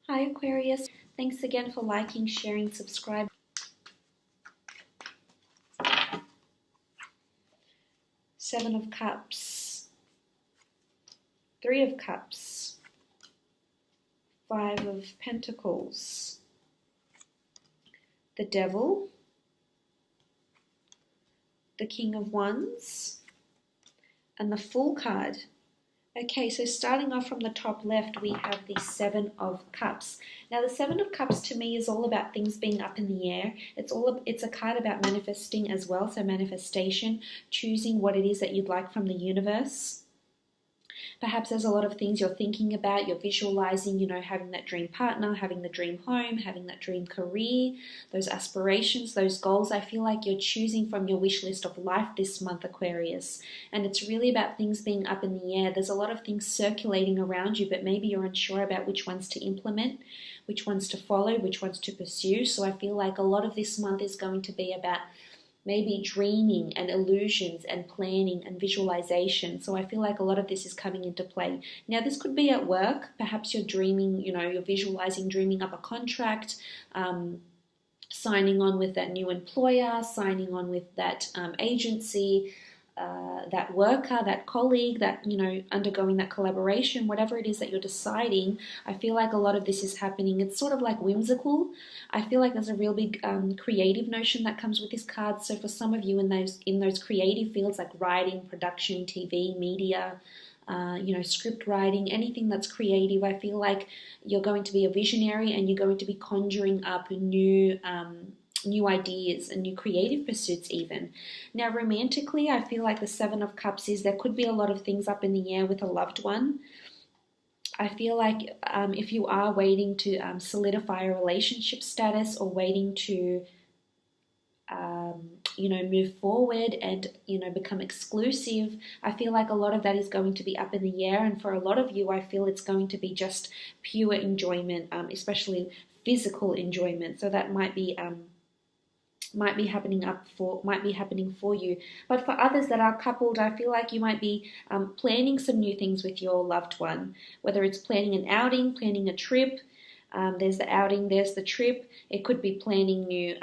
Hi Aquarius, thanks again for liking, sharing, subscribing. Seven of Cups, Three of Cups, Five of Pentacles, the Devil, the King of Wands, and the Fool card. Okay, so starting off from the top left, we have the Seven of Cups. Now, the Seven of Cups to me is all about things being up in the air. It's a card about manifesting as well, so manifestation, choosing what it is that you'd like from the universe. Perhaps there's a lot of things you're thinking about, you're visualizing, having that dream partner, having the dream home, having that dream career, those aspirations, those goals. I feel like you're choosing from your wish list of life this month, Aquarius. And it's really about things being up in the air. There's a lot of things circulating around you, but maybe you're unsure about which ones to implement, which ones to follow, which ones to pursue. So I feel like a lot of this month is going to be about maybe dreaming and illusions and planning and visualization. So I feel like a lot of this is coming into play. Now, this could be at work. Perhaps you're dreaming, you're visualizing dreaming up a contract, signing on with that new employer, signing on with that agency, that worker, that colleague, that, undergoing that collaboration, whatever it is that you're deciding. I feel like a lot of this is happening. It's sort of like whimsical. I feel like there's a real big creative notion that comes with this card. So for some of you in those creative fields like writing, production, TV, media, script writing, anything that's creative, I feel like you're going to be a visionary and you're going to be conjuring up new ideas and new creative pursuits even. Now, romantically, I feel like the Seven of Cups is there could be a lot of things up in the air with a loved one. I feel like if you are waiting to solidify a relationship status or waiting to move forward and, become exclusive, I feel like a lot of that is going to be up in the air. And for a lot of you, I feel it's going to be just pure enjoyment, especially physical enjoyment. So that might be happening for you. But for others that are coupled, I feel like you might be planning some new things with your loved one, whether it's planning an outing, planning a trip. There's the outing, there's the trip. It could be planning new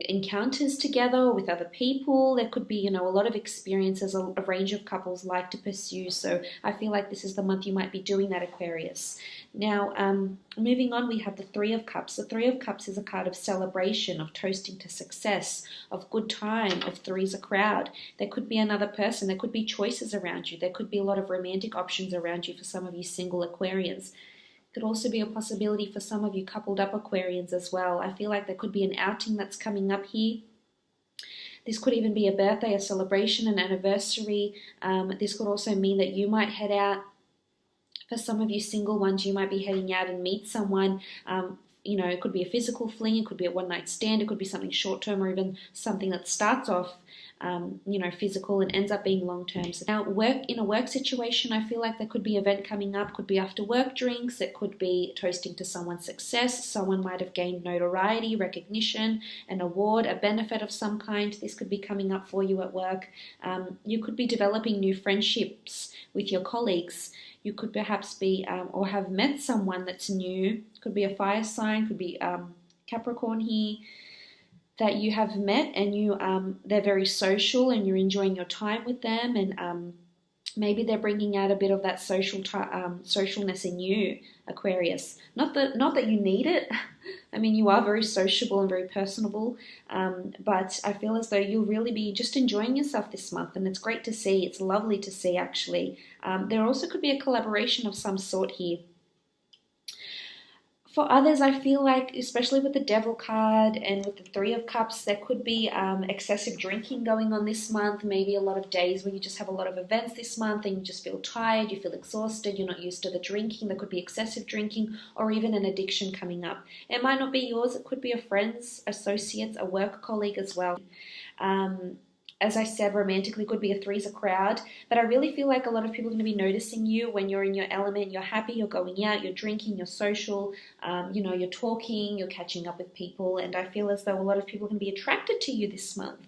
encounters together with other people. There could be, a lot of experiences a range of couples like to pursue. So I feel like this is the month you might be doing that, Aquarius. Now, moving on, we have the Three of Cups. The Three of Cups is a card of celebration, of toasting to success, of good time, of three's a crowd. There could be another person. There could be choices around you. There could be a lot of romantic options around you for some of you single Aquarians. Could also be a possibility for some of you coupled up Aquarians as well. I feel like there could be an outing that's coming up here. This could even be a birthday, a celebration, an anniversary. This could also mean that you might head out. For some of you single ones, you might be heading out and meet someone. It could be a physical fling, it could be a one-night stand, it could be something short-term, or even something that starts off physical and ends up being long-term. So now, in a work situation, I feel like there could be an event coming up, could be after work drinks, it could be toasting to someone's success. Someone might have gained notoriety, recognition, an award, a benefit of some kind. This could be coming up for you at work. You could be developing new friendships with your colleagues. You could perhaps be or have met someone that's new. Could be a fire sign, could be Capricorn here, that you have met and they're very social and you're enjoying your time with them, and maybe they're bringing out a bit of that socialness in you, Aquarius. Not that you need it. I mean, you are very sociable and very personable, but I feel as though you'll really be just enjoying yourself this month, and it's great to see. It's lovely to see, actually. There also could be a collaboration of some sort here. For others, I feel like, especially with the Devil card and with the Three of Cups, there could be excessive drinking going on this month. Maybe a lot of days where you just have a lot of events this month and you just feel tired, you feel exhausted, you're not used to the drinking. There could be excessive drinking or even an addiction coming up. It might not be yours. It could be a friend's, associate's, a work colleague as well. As I said, romantically could be a three's a crowd, but I really feel like a lot of people are going to be noticing you when you're in your element. You're happy, you're going out, you're drinking, you're social, you're talking, you're catching up with people, and I feel as though a lot of people are going to be attracted to you this month.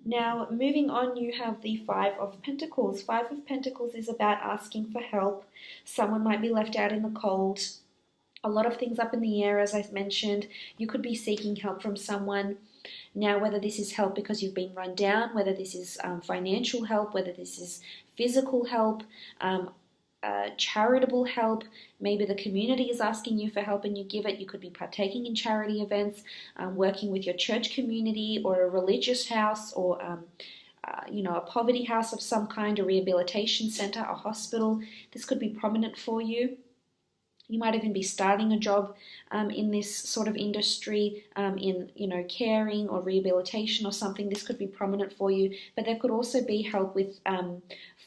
Now, moving on, you have the Five of Pentacles. Five of Pentacles is about asking for help. Someone might be left out in the cold. A lot of things up in the air, as I've mentioned. You could be seeking help from someone. Now, whether this is help because you've been run down, whether this is financial help, whether this is physical help, charitable help, maybe the community is asking you for help and you give it. You could be partaking in charity events, working with your church community or a religious house, or a poverty house of some kind, a rehabilitation center, a hospital. This could be prominent for you. You might even be starting a job in this sort of industry, in caring or rehabilitation or something. This could be prominent for you, but there could also be help with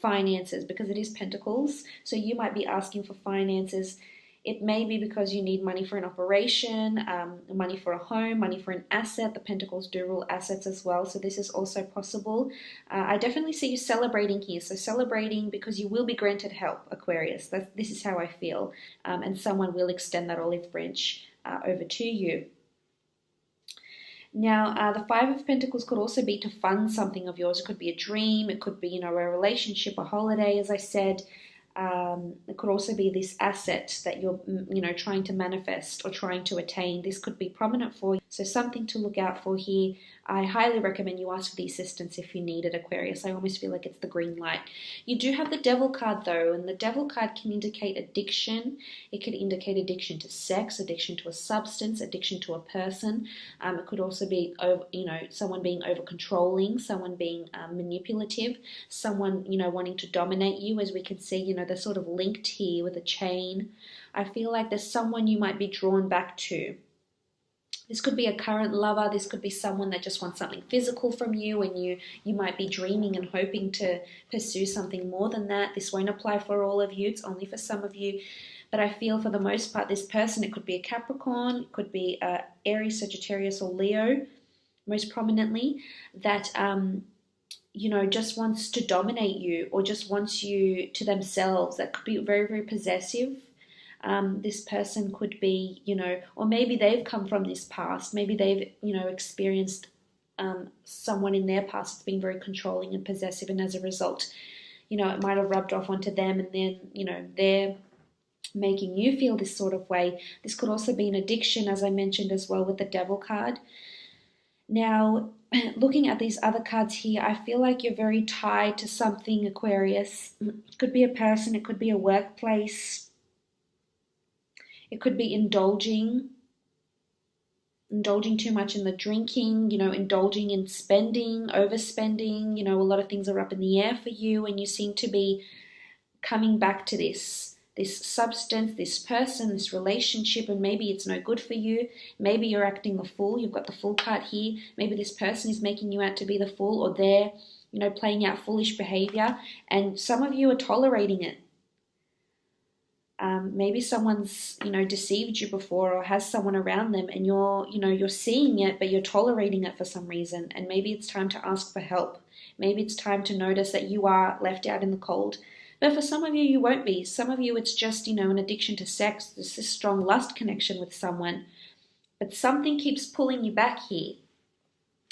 finances, because it is Pentacles. So you might be asking for finances. It may be because you need money for an operation, money for a home, money for an asset. The Pentacles do rule assets as well, so this is also possible. I definitely see you celebrating here. So celebrating because you will be granted help, Aquarius. This is how I feel. And someone will extend that olive branch over to you. Now, the Five of Pentacles could also be to fund something of yours. It could be a dream. It could be, a relationship, a holiday, as I said. It could also be this asset that you're, trying to manifest or trying to attain. This could be prominent for you. So something to look out for here. I highly recommend you ask for the assistance if you need it, Aquarius. I almost feel like it's the green light. You do have the Devil card though, and the Devil card can indicate addiction. It could indicate addiction to sex, addiction to a substance, addiction to a person. It could also be, someone being over controlling, someone being manipulative, someone, wanting to dominate you, as we can see, they're sort of linked here with a chain. I feel like there's someone you might be drawn back to. This could be a current lover. This could be someone that just wants something physical from you, and you might be dreaming and hoping to pursue something more than that. This won't apply for all of you. It's only for some of you. But I feel for the most part, this person, it could be a Capricorn, it could be Aries, Sagittarius, or Leo, most prominently, that just wants to dominate you or just wants you to themselves. That could be very, very possessive. This person could be, or maybe they've come from this past. Maybe they've, experienced someone in their past that's been very controlling and possessive, and as a result, it might have rubbed off onto them, and then, they're making you feel this sort of way. This could also be an addiction, as I mentioned as well with the Devil card. Now, looking at these other cards here, I feel like you're very tied to something, Aquarius. It could be a person, it could be a workplace. It could be indulging too much in the drinking, indulging in spending, overspending. A lot of things are up in the air for you, and you seem to be coming back to this substance, this person, this relationship, and maybe it's no good for you. Maybe you're acting the fool. You've got the Fool card here. Maybe this person is making you out to be the fool, or they're, playing out foolish behavior, and some of you are tolerating it. Maybe someone's, deceived you before, or has someone around them, and you're seeing it, but you're tolerating it for some reason. And maybe it's time to ask for help. Maybe it's time to notice that you are left out in the cold. But for some of you, you won't be. Some of you, it's just, an addiction to sex. There's this strong lust connection with someone. But something keeps pulling you back here.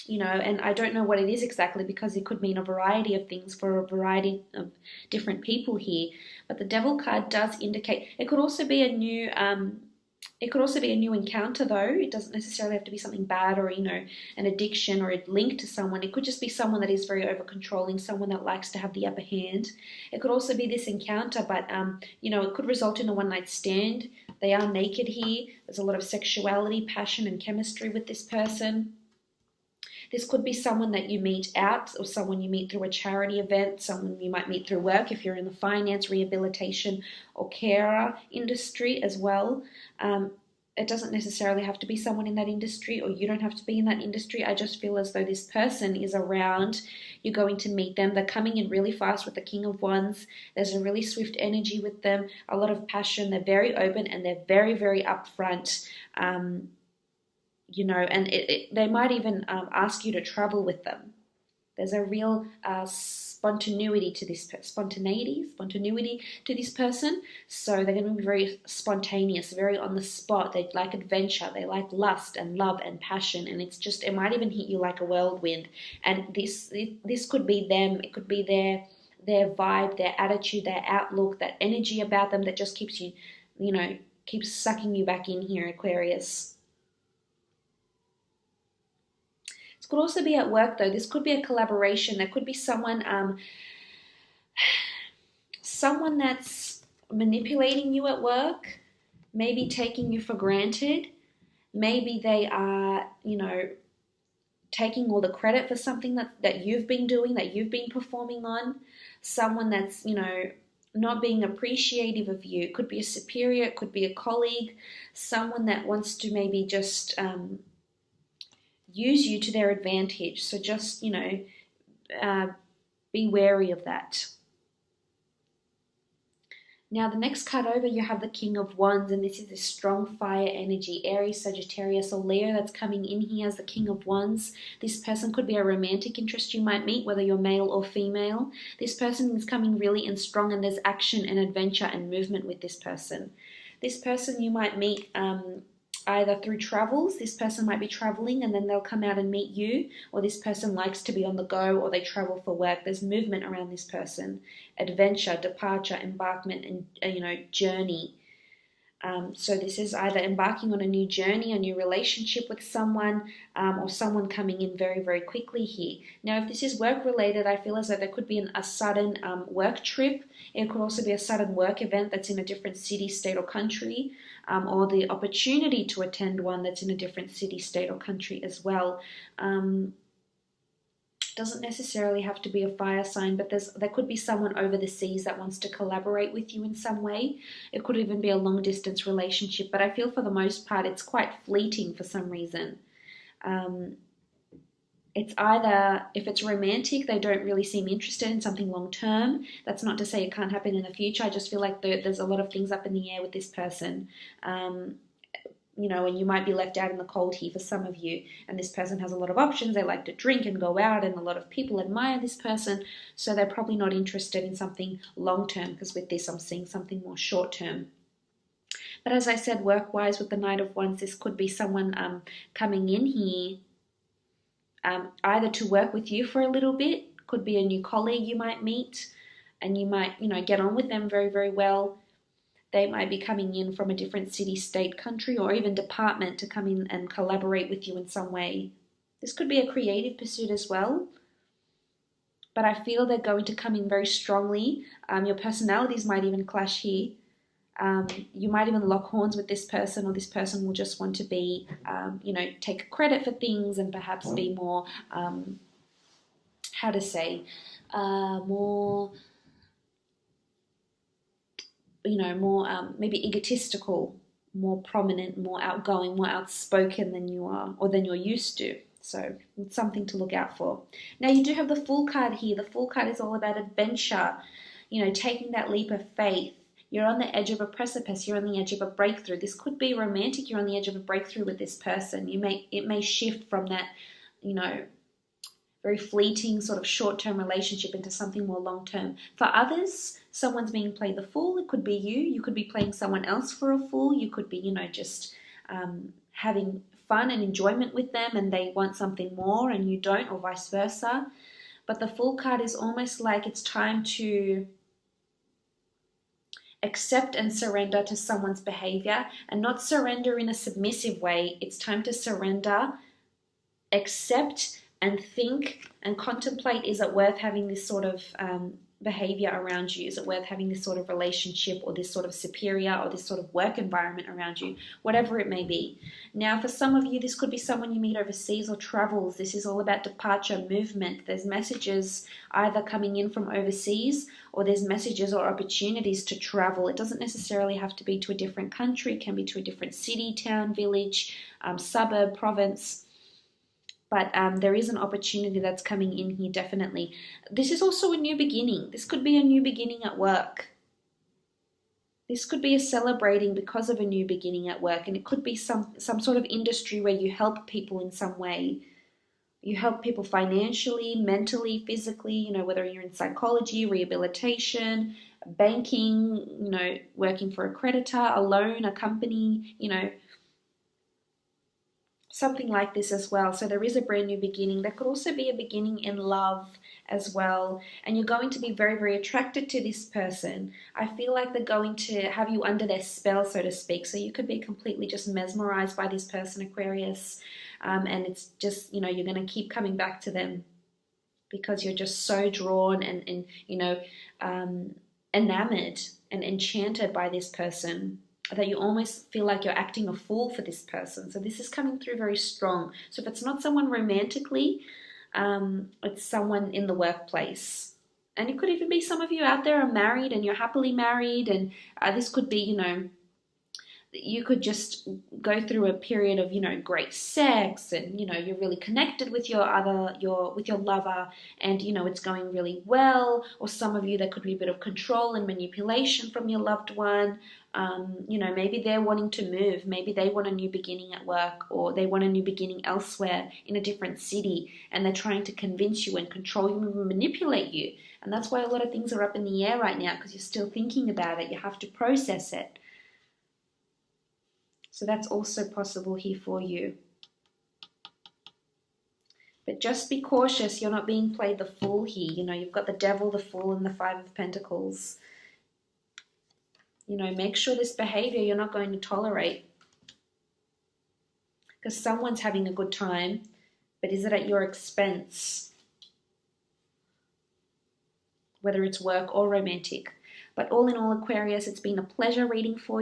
And I don't know what it is exactly, because it could mean a variety of things for a variety of different people here. But the Devil card does indicate it could also be a new encounter, though. It doesn't necessarily have to be something bad or an addiction or a link to someone. It could just be someone that is very over controlling, someone that likes to have the upper hand. It could also be this encounter, but it could result in a one-night stand. They are naked here. There's a lot of sexuality, passion, and chemistry with this person. This could be someone that you meet out, or someone you meet through a charity event, someone you might meet through work if you're in the finance, rehabilitation, or carer industry as well. It doesn't necessarily have to be someone in that industry, or you don't have to be in that industry. I just feel as though this person is around. You're going to meet them. They're coming in really fast with the King of Wands. There's a really swift energy with them, a lot of passion. They're very open, and they're very, very upfront. And they might even ask you to travel with them. There's a real spontaneity to this person. So they're going to be very spontaneous, very on the spot. They like adventure. They like lust and love and passion. And it might even hit you like a whirlwind. And this could be them. It could be their vibe, their attitude, their outlook, that energy about them that just keeps you, keeps sucking you back in here, Aquarius. This could also be at work, though. This could be a collaboration. There could be someone someone that's manipulating you at work, maybe taking you for granted. Maybe they are, you know, taking all the credit for something that you've been doing, that you've been performing on. Someone that's, you know, not being appreciative of you. It could be a superior, it could be a colleague, someone that wants to maybe just use you to their advantage. So just, you know, be wary of that. Now, the next card over, you have the King of Wands, and this is a strong fire energy. Aries, Sagittarius, or Leo that's coming in here as the King of Wands. This person could be a romantic interest you might meet, whether you're male or female. This person is coming really in strong, and there's action and adventure and movement with this person. This person you might meet either through travels. This person might be traveling and then they'll come out and meet you, or this person likes to be on the go, or they travel for work. There's movement around this person, adventure, departure, embarkment, and, you know, journey. So this is either embarking on a new journey, a new relationship with someone, or someone coming in very, very quickly here. Now, if this is work related, I feel as though there could be a sudden work trip. It could also be a sudden work event that's in a different city, state, or country, or the opportunity to attend one that's in a different city, state, or country as well. Doesn't necessarily have to be a fire sign, but there could be someone over the seas that wants to collaborate with you in some way. It could even be a long distance relationship, but I feel for the most part it's quite fleeting for some reason. It's either, if it's romantic, they don't really seem interested in something long term. That's not to say it can't happen in the future. I just feel like there's a lot of things up in the air with this person. You know, and you might be left out in the cold here for some of you. And this person has a lot of options. They like to drink and go out, and a lot of people admire this person. So they're probably not interested in something long term, because with this I'm seeing something more short term. But as I said, work-wise with the Knight of Wands, this could be someone coming in here either to work with you for a little bit. Could be a new colleague you might meet, and you might, you know, get on with them very, very well. They might be coming in from a different city, state, country, or even department to come in and collaborate with you in some way. This could be a creative pursuit as well, but I feel they're going to come in very strongly. Your personalities might even clash here. You might even lock horns with this person, or this person will just want to be, you know, take credit for things and perhaps be more, more, you know, more maybe egotistical, more prominent, more outgoing, more outspoken than you are, or than you're used to. So it's something to look out for. Now, you do have the Fool card here. The Fool card is all about adventure, you know, taking that leap of faith. You're on the edge of a precipice. You're on the edge of a breakthrough. This could be romantic. You're on the edge of a breakthrough with this person. It may shift from that, you know, very fleeting sort of short-term relationship into something more long-term. For others, someone's being played the fool. It could be you. You could be playing someone else for a fool. You could be, you know, just having fun and enjoyment with them, and they want something more and you don't, or vice versa. But the Fool card is almost like it's time to accept and surrender to someone's behavior, and not surrender in a submissive way. It's time to surrender, accept, and think and contemplate, is it worth having this sort of behavior around you? Is it worth having this sort of relationship, or this sort of superior, or this sort of work environment around you? Whatever it may be. Now, for some of you, this could be someone you meet overseas or travels. This is all about departure, movement. There's messages either coming in from overseas, or there's messages or opportunities to travel. It doesn't necessarily have to be to a different country. It can be to a different city, town, village, suburb, province. But there is an opportunity that's coming in here, definitely. This is also a new beginning. This could be a new beginning at work. This could be a celebrating because of a new beginning at work. And it could be some sort of industry where you help people in some way. You help people financially, mentally, physically, you know, whether you're in psychology, rehabilitation, banking, you know, working for a creditor, a loan, a company, you know, something like this as well. So there is a brand new beginning. There could also be a beginning in love as well. And you're going to be very, very attracted to this person. I feel like they're going to have you under their spell, so to speak. So you could be completely just mesmerized by this person, Aquarius. And it's just, you're going to keep coming back to them because you're just so drawn and enamored and enchanted by this person that you almost feel like you're acting a fool for this person. So this is coming through very strong. So if it's not someone romantically, it's someone in the workplace. And it could even be some of you out there are married and you're happily married, and this could be, you could just go through a period of, great sex, and, you're really connected with your lover, and, it's going really well. Or some of you, there could be a bit of control and manipulation from your loved one. Maybe they're wanting to move. Maybe they want a new beginning at work, or they want a new beginning elsewhere in a different city, and they're trying to convince you and control you and manipulate you. And that's why a lot of things are up in the air right now, because you're still thinking about it. You have to process it. So that's also possible here for you. But just be cautious. You're not being played the fool here. You've got the Devil, the Fool, and the Five of Pentacles. Make sure this behavior you're not going to tolerate. Because someone's having a good time, but is it at your expense? Whether it's work or romantic. But all in all, Aquarius, it's been a pleasure reading for you.